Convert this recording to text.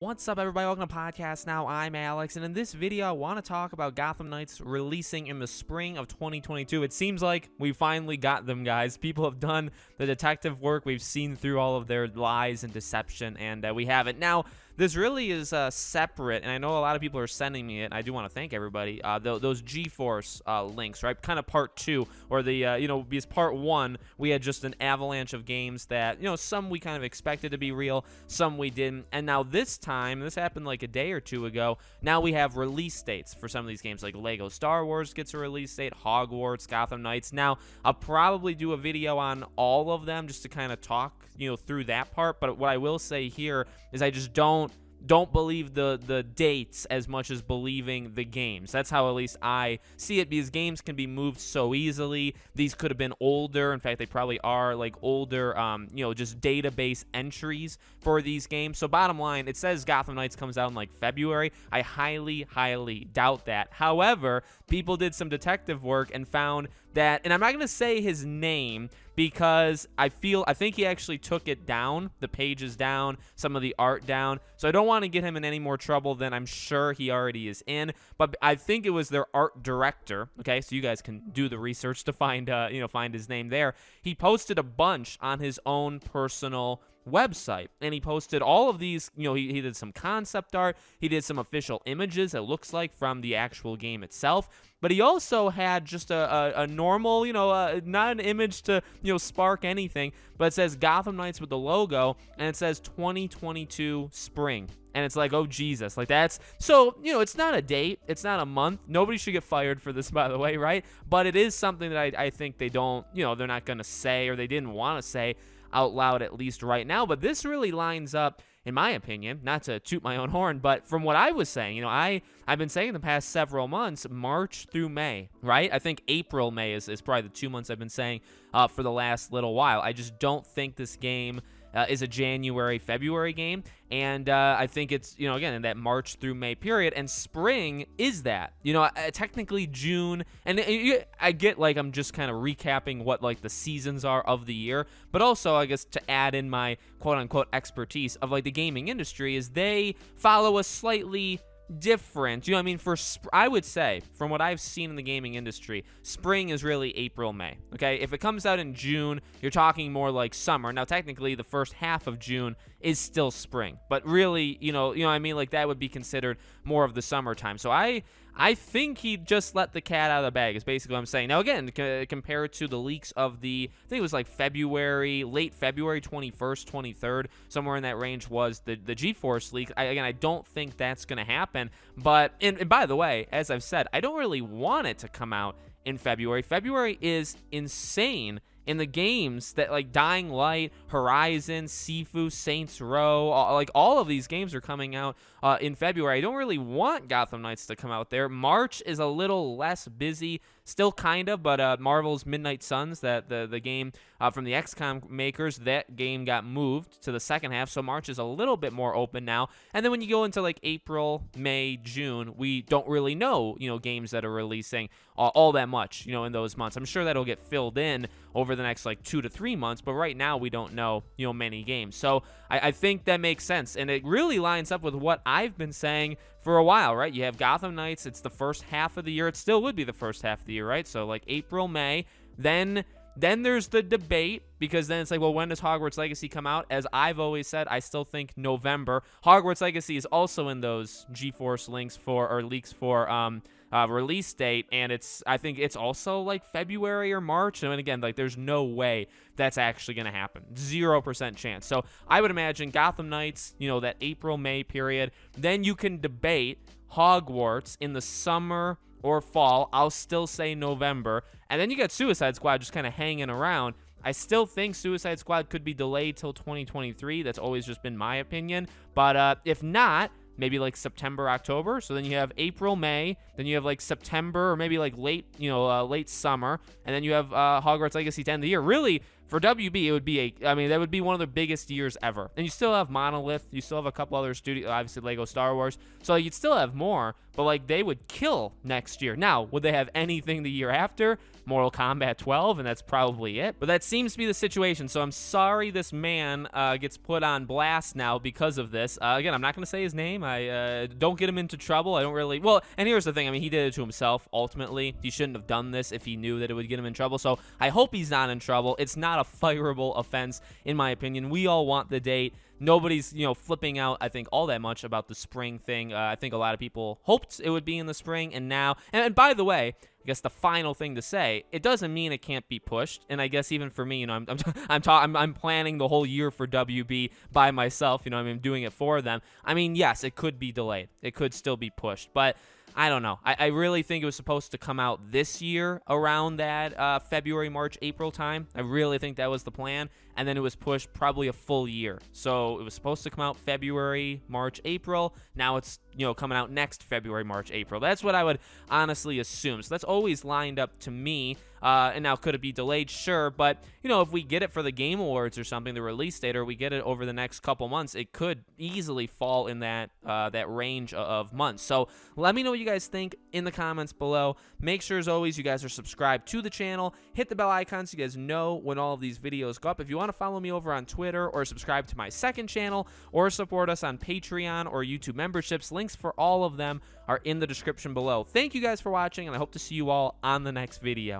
What's up, everybody? Welcome to Podcast Now. I'm Alex, and in this video, I want to talk about Gotham Knights releasing in the spring of 2022. It seems like we finally got them, guys. People have done the detective work. We've seen through all of their lies and deception, and we have it. Now, this really is separate, and I know a lot of people are sending me it, and I do want to thank everybody. Those GeForce links, right? Kind of part 2, or the, because part 1, we had just an avalanche of games that, some we kind of expected to be real, some we didn't, and now this time, this happened like a day or two ago, now we have release dates for some of these games, like Lego Star Wars gets a release date, Hogwarts, Gotham Knights. Now, I'll probably do a video on all of them just to kind of talk, through that part, but what I will say here is I just don't believe the dates as much as believing the games. That's how at least I see it, because games can be moved so easily. These could have been older. In fact, they probably are like older, just database entries for these games. So bottom line, it says Gotham Knights comes out in like February. I highly doubt that. However, people did some detective work and found that, and I'm not going to say his name because I think he actually took it down, the pages down, some of the art down. So I don't want to get him in any more trouble than I'm sure he already is in. But I think it was their art director. Okay, so you guys can do the research to find his name there. He posted a bunch on his own personal website, and he posted all of these. He did some concept art, he did some official images, it looks like, from the actual game itself, but he also had just a normal, not an image to spark anything, but it says Gotham Knights with the logo, and it says 2022 spring. And it's like, oh, Jesus. Like, that's... So, it's not a date. It's not a month. Nobody should get fired for this, by the way, right? But it is something that I think they don't, they're not going to say, or they didn't want to say out loud, at least right now. But this really lines up, in my opinion, not to toot my own horn, but from what I was saying, I've been saying the past several months, March through May, right? I think April, May is probably the 2 months I've been saying for the last little while. I just don't think this game is a January, February game, and I think it's, again, in that March through May period, and spring is that, technically June, and I get, like, I'm just kind of recapping what, like, the seasons are of the year, but also, I guess, to add in my quote-unquote expertise of, like, the gaming industry, is they follow a slightly different, I would say, from what I've seen in the gaming industry, spring is really April, May. Okay, if it comes out in June, you're talking more like summer. Now, technically, the first half of June is still spring, but really, like, that would be considered more of the summertime. So I think he just let the cat out of the bag, is basically what I'm saying. Now, again, compared to the leaks of I think it was like late February 21st, 23rd, somewhere in that range was the GeForce leak. I don't think that's going to happen. But, and by the way, as I've said, I don't really want it to come out in February. February is insane in the games that, like, Dying Light, Horizon, Sifu, Saints Row, all of these games are coming out in February. I don't really want Gotham Knights to come out there. March is a little less busy, still kind of, but Marvel's Midnight Suns, the game from the XCOM makers, that game got moved to the second half, so March is a little bit more open now. And then when you go into, like, April, May, June, we don't really know, games that are releasing all that much, in those months. I'm sure that'll get filled in over the next, like, 2 to 3 months, but right now we don't know, many games. So I think that makes sense, and it really lines up with what I've been saying for a while, right? You have Gotham Knights, it's the first half of the year. It still would be the first half of the year, right? So, like, April, May, then there's the debate, because then it's like, well, when does Hogwarts Legacy come out? As I've always said, I still think November. Hogwarts Legacy is also in those GeForce leaks leaks for release date, and I think it's also like February or March. And again, like, there's no way that's actually going to happen. 0% chance. So I would imagine Gotham Knights, that April, May period. Then you can debate Hogwarts in the summer or fall. I'll still say November. And then you got Suicide Squad just kind of hanging around. I still think Suicide Squad could be delayed till 2023. That's always just been my opinion. But if not, maybe like September, October. So then you have April, May. Then you have like September, or maybe like late summer. And then you have Hogwarts Legacy to end the year. Really, for WB, it would be I mean, that would be one of the biggest years ever. And you still have Monolith, you still have a couple other studios, obviously Lego Star Wars, so you'd still have more, but like they would kill next year. Now, would they have anything the year after? Mortal Kombat 12, and that's probably it. But that seems to be the situation, so I'm sorry this man gets put on blast now because of this. Again, I'm not going to say his name. I don't get him into trouble. I don't really... Well, and here's the thing. I mean, he did it to himself, ultimately. He shouldn't have done this if he knew that it would get him in trouble, so I hope he's not in trouble. It's not a fireable offense, in my opinion. We all want the date. Nobody's, flipping out, I think, all that much about the spring thing. I think a lot of people hoped it would be in the spring, and now... And by the way, I guess the final thing to say, it doesn't mean it can't be pushed. And I guess even for me, I'm planning the whole year for WB by myself. I'm doing it for them. I mean, yes, it could be delayed. It could still be pushed, but I don't know. I really think it was supposed to come out this year around that February, March, April time. I really think that was the plan. And then it was pushed probably a full year. So it was supposed to come out February, March, April. Now it's, coming out next February, March, April. That's what I would honestly assume. So that's always lined up to me. And now, could it be delayed? Sure. But, if we get it for the Game Awards or something, the release date, or we get it over the next couple months, it could easily fall in that range of months. So let me know what you guys think in the comments below. Make sure, as always, you guys are subscribed to the channel. Hit the bell icon so you guys know when all of these videos go up. If you want to follow me over on Twitter, or subscribe to my second channel, or support us on Patreon or YouTube memberships, links for all of them are in the description below. Thank you guys for watching, and I hope to see you all on the next video.